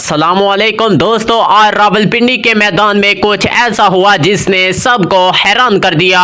अस्सलामुअलैकुम दोस्तों, और रावलपिंडी के मैदान में कुछ ऐसा हुआ जिसने सबको हैरान कर दिया।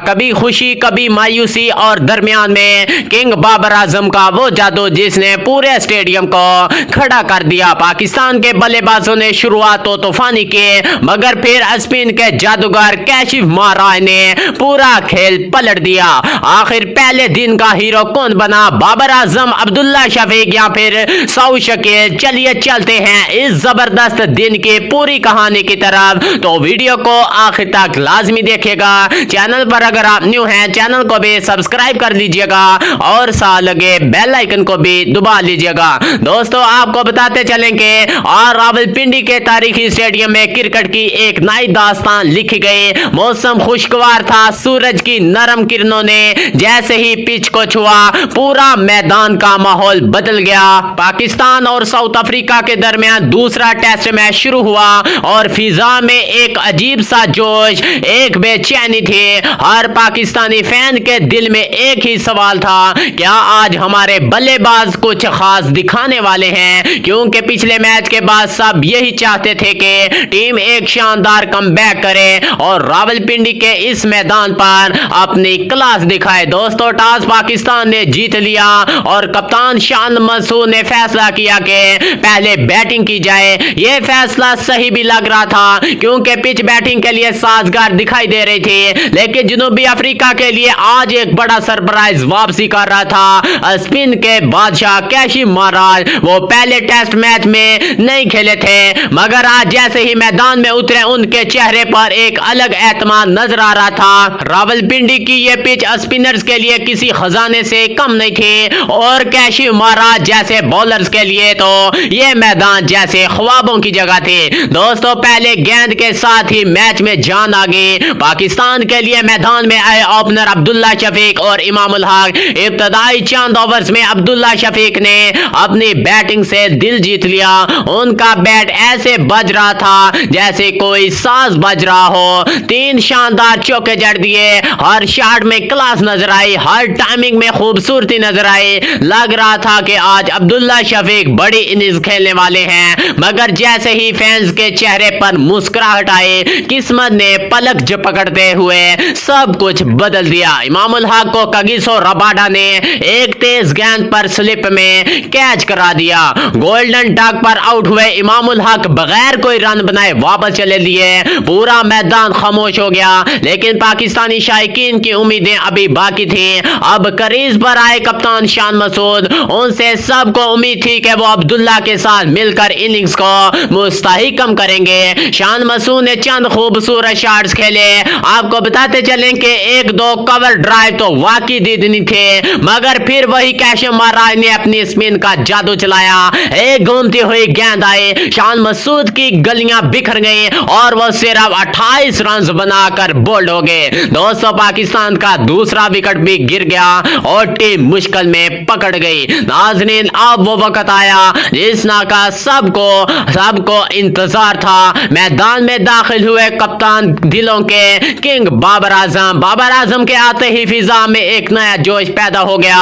कभी खुशी कभी मायूसी और दरमियान में किंग बाबर आजम का वो जादू जिसने पूरे स्टेडियम को खड़ा कर दिया। पाकिस्तान के बल्लेबाजों ने शुरुआत तो तूफानी की, मगर फिर स्पिन के जादूगर कैशिफ महाराज ने पूरा खेल पलट दिया। आखिर पहले दिन का हीरो कौन बना, बाबर आजम, अब्दुल्ला शफीक या फिर सऊद शकील? चलिए चलते हैं इस जबरदस्त दिन की पूरी कहानी की तरफ, तो वीडियो को आखिर तक लाजमी देखिएगा। चैनल पर अगर आप न्यू हैं चैनल को भी सब्सक्राइब कर लीजिएगा और साथ लगे बेल आइकन को भी दबा लीजिएगा। दोस्तों आपको बताते चलेंगे और रावलपिंडी के तारीखी स्टेडियम में क्रिकेट की एक नई दास्तान लिखी गई। मौसम खुशगवार था, सूरज की नरम किरणों ने जैसे ही पिच को छुआ पूरा मैदान का माहौल बदल गया। पाकिस्तान और साउथ अफ्रीका के दरमियान दूसरा टेस्ट मैच शुरू हुआ और फिजा में एक अजीब सा जोश, एक बेचैनी थी। हर पाकिस्तानी फैन के दिल में एक ही सवाल था, क्या आज हमारे बल्लेबाज कुछ खास दिखाने वाले हैं? क्योंकि पिछले मैच के बाद सब यही चाहते थे कि टीम एक शानदार कमबैक करे और रावलपिंडी के इस मैदान पर अपनी क्लास दिखाए। दोस्तों टॉस पाकिस्तान ने जीत लिया और कप्तान शान मसूद ने फैसला किया कि पहले बैटिंग की जाए। यह फैसला सही भी लग रहा था क्योंकि पिच बैटिंग के लिए साजगार दिखाई दे रही थी, लेकिन जनूबी अफ्रीका के लिए आज एक बड़ा सरप्राइज वापसी कर रहा था। स्पिन के बादशाह कैशिफ महाराज वो पहले टेस्ट मैच में नहीं खेले थे, मगर आज जैसे ही मैदान में उतरे उनके चेहरे पर एक अलग एतमाद नजर आ रहा था। रावलपिंडी की यह पिच स्पिनर्स के लिए किसी खजाने से कम नहीं थी और कैशिफ महाराज जैसे बॉलर्स के लिए तो यह मैदान जैसे ख्वाबों की जगह थी। दोस्तों पहले गेंद के साथ ही मैच में जान आ गई। पाकिस्तान के लिए मैदान में आए ओपनर अब्दुल्ला शफीक और इमामुल हक। इब्तदाई चंद ओवर्स में अब्दुल्ला शफीक ने अपनी बैटिंग से दिल जीत लिया। उनका बैट ऐसे बज रहा था जैसे कोई साज बज रहा हो। 3 शानदार चौके जड़ दिए, हर शॉट में क्लास नजर आई, हर टाइमिंग में खूबसूरती नजर आई। लग रहा था कि आज अब्दुल्ला शफीक बड़ी इनिंग्स खेलने वाले हैं, मगर जैसे ही फैंस के चेहरे पर मुस्कुराहट आई, किस्मत ने पलक झपकते हुए सब कुछ बदल दिया। इमामुल हक को कगिसो रबाडा ने एक तेज गेंद पर स्लिप में कैच करा दिया। गोल्डन डक पर आउट हुए इमामुल हक बगैर कोई रन बनाए वापस चले लिए। पूरा मैदान खामोश हो गया, लेकिन पाकिस्तानी शायकीन की उम्मीदें अभी बाकी थी। अब करीज पर आए कप्तान शान मसूद, उनसे सबको उम्मीद थी कि वो अब्दुल्ला के साथ मिलकर इनिंग्स को मुस्तहकम करेंगे। शान मसूद ने चंद खूबसूरत शॉट्स खेले। आपको बताते चलें कि 1-2 कवर ड्राइव तो वाकई दीदनी थे, मगर फिर वही कैशिफ महाराज ने अपनी स्पिन का जादू चलाया। एक घूमती हुई गेंद आई, शान मसूद की गलियां बिखर गई और वो सिर्फ 28 रन बनाकर बोल्ड हो गए। दोस्तों पाकिस्तान का दूसरा विकेट भी गिर गया और टीम मुश्किल में पकड़ गई। नाज़रीन अब वो वक्त आया जिसना का सबको इंतजार था। मैदान में दाखिल हुए कप्तान दिलों के किंग बाबर आजम के आते ही फिजा में एक नया जोश पैदा हो गया।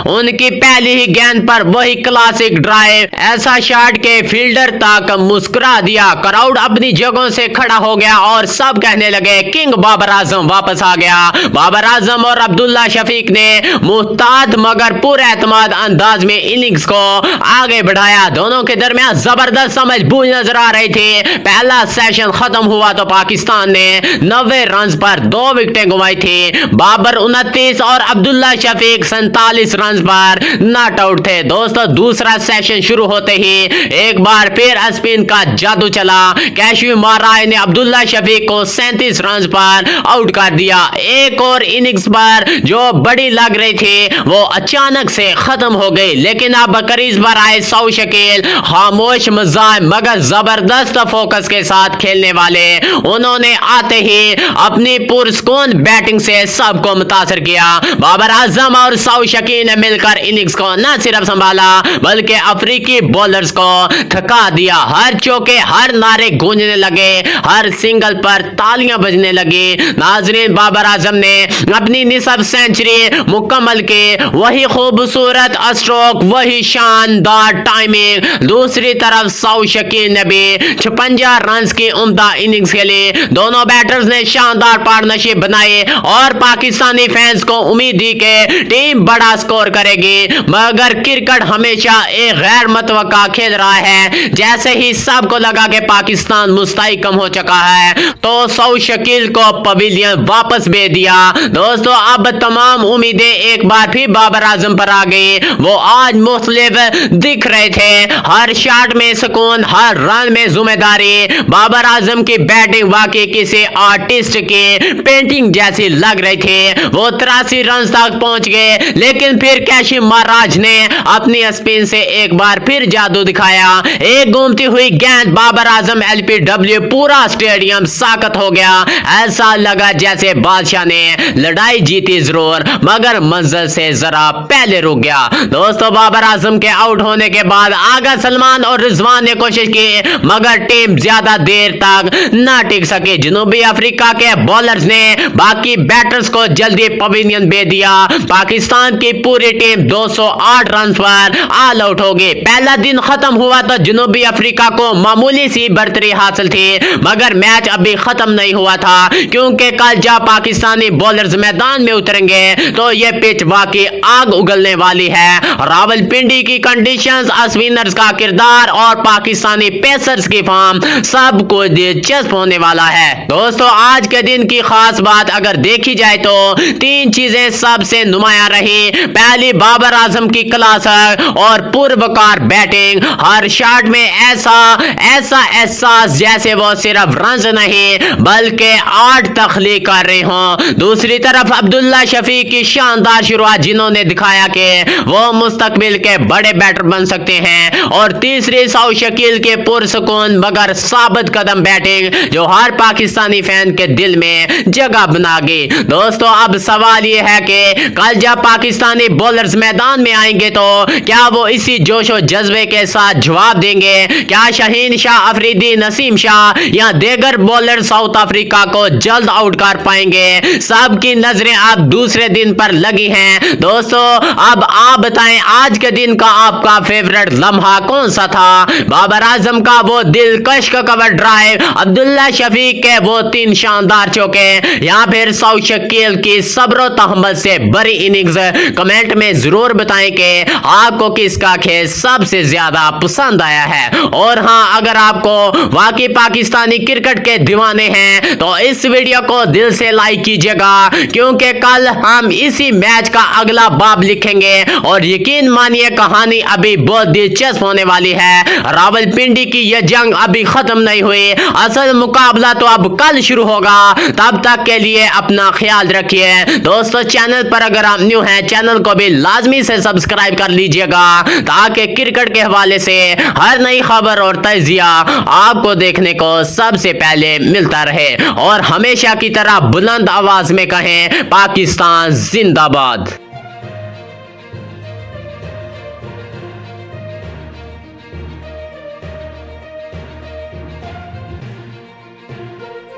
उनकी पहली ही गेंद पर वही क्लासिक ड्राइव, ऐसा शॉट के फील्डर तक मुस्कुरा दिया। क्राउड अपनी जगहों से खड़ा हो गया और सब कहने लगे किंग बाबर आजम वापस आ गया। बाबर आजम और अब्दुल्ला शफीक ने मुहतात मगर पूरे एतमाद अंदाज में इनिंग्स को आगे बढ़ाया। दोनों के दरमियान जबरदस्त समझबूझ नजर आ रही थी। पहला सेशन खत्म हुआ तो पाकिस्तान ने 90 रन पर 2 विकेटें गंवाई थी। बाबर 29 और अब्दुल्ला शफीक 47 रन पर नॉट आउट थे। दोस्तों दूसरा सेशन शुरू होते ही एक बार फिर स्पिन का जादू चला। कैशिफ महाराज ने अब्दुल्ला शफीक को 37 रन पर आउट कर दिया। एक और इनिंग्स पर जो बड़ी लग रही थी वो अचानक से खत्म हो गई, लेकिन अब करीज पर आए सऊद शकील, खामोश मिजाज मगर जबरदस्त फोकस के साथ खेलने वाले। उन्होंने आते ही अपनी पुरस्कून बैटिंग से सबको मुतासर किया। बाबर आजम और सऊद शकील ने मिलकर इनिंग्स को न सिर्फ संभाला बल्कि अफ्रीकी बॉलर्स को थका दिया। हर चौके, हर नारे गूंजने लगे, हर सिंगल पर तालियां बजने लगी। नाजरीन बाबर आजम ने अपनी निसब सेंचुरी मुकम्मल की, वही खूबसूरत स्ट्रोक, वही शानदार टाइमिंग। दूसरी तरफ सऊद शकील ने भी 56 रन की उम्दा इनिंग्स खेली। दोनों बैटर्स ने शानदार पार्टनरशिप बनाई और पाकिस्तानी फैंस को उम्मीद दी कि टीम बड़ा स्कोर करेगी, मगर क्रिकेट हमेशा एक गैर मुतवक्का खेल रहा है। जैसे ही सबको लगा कि पाकिस्तान मुस्तहकम हो चुका है तो सऊद शकील को पवेलियन वापस भेज दिया। दोस्तों अब तमाम उम्मीदें एक बार फिर बाबर आजम पर आ गई। वो आज मुख्तलिफ दिख रहे थे, हर शॉट में सुकून, हर रन में जिम्मेदारी। बाबर आजम की बैटिंग वाकई किसी आर्टिस्ट की पेंटिंग जैसी लग रही थी। वो 83 रन तक पहुंच गए, लेकिन फिर काशिम महाराज ने अपनी स्पिन से एक बार फिर जादू दिखाया। एक घूमती हुई गेंद, बाबर आजम एलपीडब्ल्यू, पूरा स्टेडियम साकत हो गया। ऐसा लगा जैसे बादशाह ने लड़ाई जीती जरूर, मगर मंजिल से जरा पहले रुक गया। दोस्तों बाबर आजम के आउट होने के बाद आगा सलमान और रिजवान ने कोशिश की, मगर टीम ज्यादा देर तक ना टिक सके। जनूबी अफ्रीका के बॉलर्स ने बाकी बैटर्स को जल्दी पवेलियन भेज दिया। पाकिस्तान की पूरी टीम 208 रन पर ऑल आउट हो गई। पहला दिन खत्म हुआ तो जनूबी अफ्रीका को मामूली सी बढ़तरी हासिल थी, मगर मैच अभी खत्म नहीं हुआ था, क्योंकि कल जब पाकिस्तानी बॉलर्स मैदान में उतरेंगे तो यह पिच वाकई आग उगलने वाली है। रावलपिंडी की कंडीशंस, स्पिनर्स का किरदार और पाकिस्तानी पेसर्स की फॉर्म सब कुछ दिलचस्प होने वाला है। दोस्तों आज के दिन की खास बात अगर देखी जाए तो 3 चीजें सबसे नुमाया रही। पहली, बाबर आजम की क्लास और पूर्वकार बैटिंग, हर शॉट में ऐसा एहसास जैसे वो सिर्फ रन नहीं बल्कि आर्ट तख्लीक कर रहे हों। दूसरी तरफ अब्दुल्ला शफीक की शानदार शुरुआत, जिन्होंने दिखाया कि वो मुस्तकबिल के बड़े बैटर बन सकते हैं। और तीसरी, सऊद शकील के पुरसुकून मगर साबित कदम बैटिंग, जो हर पाकिस्तानी फैन के दिल में जगह बना गई। दोस्तों अब सवाल यह है कि कल जब पाकिस्तानी बॉलर्स मैदान में आएंगे तो क्या वो इसी जोश और जज्बे के साथ जवाब देंगे? क्या शाहीन शाह अफरीदी, नसीम शाह या देगर बॉलर साउथ अफ्रीका को जल्द आउट कर पाएंगे? सबकी नजरें अब दूसरे दिन पर लगी हैं। दोस्तों अब आप बताएं आज के दिन का आपका फेवरेट लम्हा कौन सा था? बाबर आजम का वो दिलकश का कवर ड्राइव, अब्दुल्ला शफीक के वो 3 शानदार चौके, या फिर सऊद शकील की सब्र तहम्मुल से बड़ी इनिंग्स? कमेंट में जरूर बताएं कि आपको किसका खेल सबसे ज्यादा पसंद आया है। और हाँ, अगर आपको वाकई पाकिस्तानी क्रिकेट के दीवाने हैं तो इस वीडियो को दिल से लाइक कीजिएगा, क्योंकि कल हम इसी मैच का अगला बाब लिखेंगे और यकीन मानिए कहानी अभी बहुत दिलचस्प होने वाली है। रावलपिंडी की यह जंग अभी खत्म नहीं हुई, असल मुकाबला तो अब कल शुरू होगा। तब तक के लिए अपना ख्याल रखिए। दोस्तों चैनल पर अगर आप न्यू हैं, चैनल को भी लाजमी से सब्सक्राइब कर लीजिएगा, ताकि क्रिकेट के हवाले से हर नई खबर और तजिया आपको देखने को सबसे पहले मिलता रहे। और हमेशा की तरह बुलंद आवाज में कहें, पाकिस्तान जिंदाबाद।